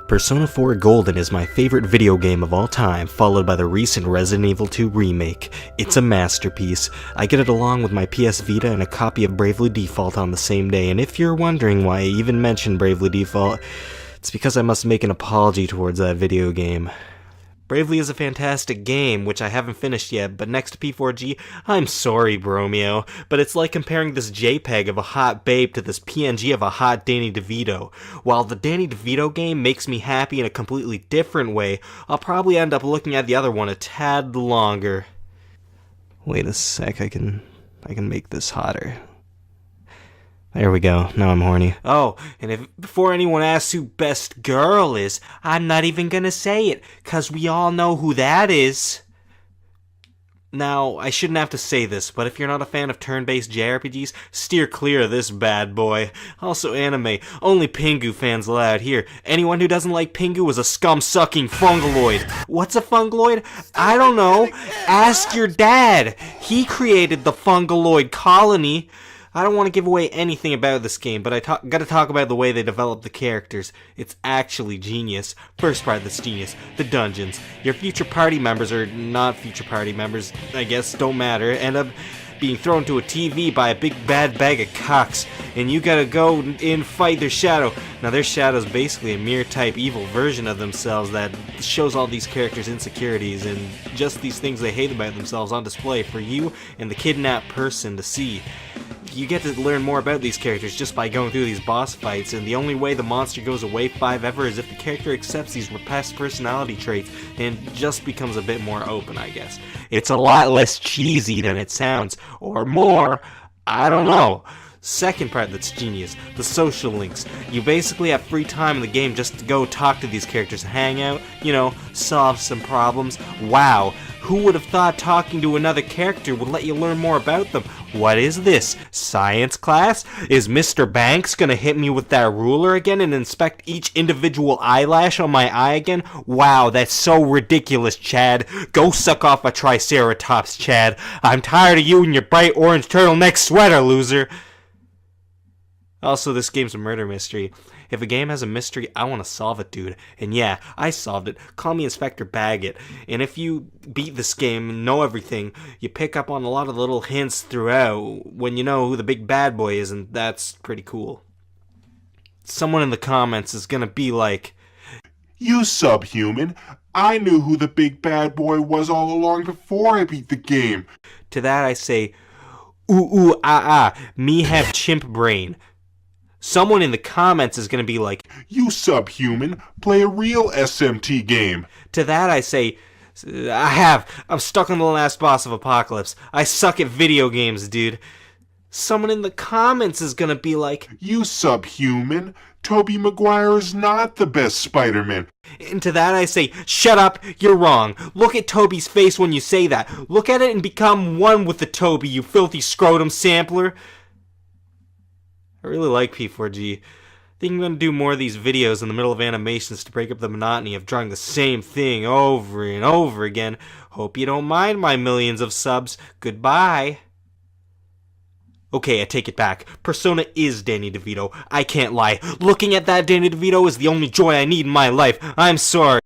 Persona 4 Golden is my favorite video game of all time, followed by the recent Resident Evil 2 remake. It's a masterpiece. I get it along with my PS Vita and a copy of Bravely Default on the same day, and if you're wondering why I even mentioned Bravely Default, it's because I must make an apology towards that video game. Bravely is a fantastic game, which I haven't finished yet, but next to P4G, I'm sorry, Bromeo, but it's like comparing this JPEG of a hot babe to this PNG of a hot Danny DeVito. While the Danny DeVito game makes me happy in a completely different way, I'll probably end up looking at the other one a tad longer. Wait a sec, I can make this hotter. There we go, now I'm horny. Oh, and before anyone asks who best girl is, I'm not even gonna say it, cause we all know who that is. Now, I shouldn't have to say this, but if you're not a fan of turn-based JRPGs, steer clear of this bad boy. Also anime, only Pingu fans allowed here. Anyone who doesn't like Pingu is a scum-sucking fungaloid. What's a fungaloid? I don't know. Ask your dad. He created the fungaloid colony. I don't want to give away anything about this game, but I gotta talk about the way they develop the characters. It's actually genius. First part that's genius, the dungeons. Your future party members, or not future party members, I guess, don't matter, end up being thrown to a TV by a big bad bag of cocks, and you gotta go and fight their shadow. Now their shadow's basically a mirror type evil version of themselves that shows all these characters' insecurities and just these things they hate about themselves on display for you and the kidnapped person to see. You get to learn more about these characters just by going through these boss fights, and the only way the monster goes away 5 ever is if the character accepts these repressed personality traits and just becomes a bit more open, I guess. It's a lot less cheesy than it sounds, or more, I don't know. Second part that's genius, the social links. You basically have free time in the game just to go talk to these characters, hang out, you know, solve some problems. Wow, who would have thought talking to another character would let you learn more about them? What is this? Science class? Is Mr. Banks gonna hit me with that ruler again and inspect each individual eyelash on my eye again? Wow, that's so ridiculous, Chad. Go suck off a triceratops, Chad. I'm tired of you and your bright orange turtleneck sweater, loser. Also, this game's a murder mystery. If a game has a mystery, I want to solve it, dude. And yeah, I solved it. Call me Inspector Baggett. And if you beat this game and know everything, you pick up on a lot of little hints throughout when you know who the big bad boy is, and that's pretty cool. Someone in the comments is gonna be like, "You subhuman, I knew who the big bad boy was all along before I beat the game." To that I say, ooh, me have chimp brain. Someone in the comments is going to be like, "You subhuman, play a real SMT game." To that I say, I'm stuck on the last boss of Apocalypse. I suck at video games, dude. Someone in the comments is going to be like, "You subhuman, Tobey Maguire is not the best Spider-Man." And to that I say, shut up, you're wrong. Look at Toby's face when you say that. Look at it and become one with the Toby, you filthy scrotum sampler. I really like P4G. I think I'm going to do more of these videos in the middle of animations to break up the monotony of drawing the same thing over and over again. Hope you don't mind my millions of subs. Goodbye. Okay, I take it back. Persona is Danny DeVito. I can't lie. Looking at that Danny DeVito is the only joy I need in my life. I'm sorry.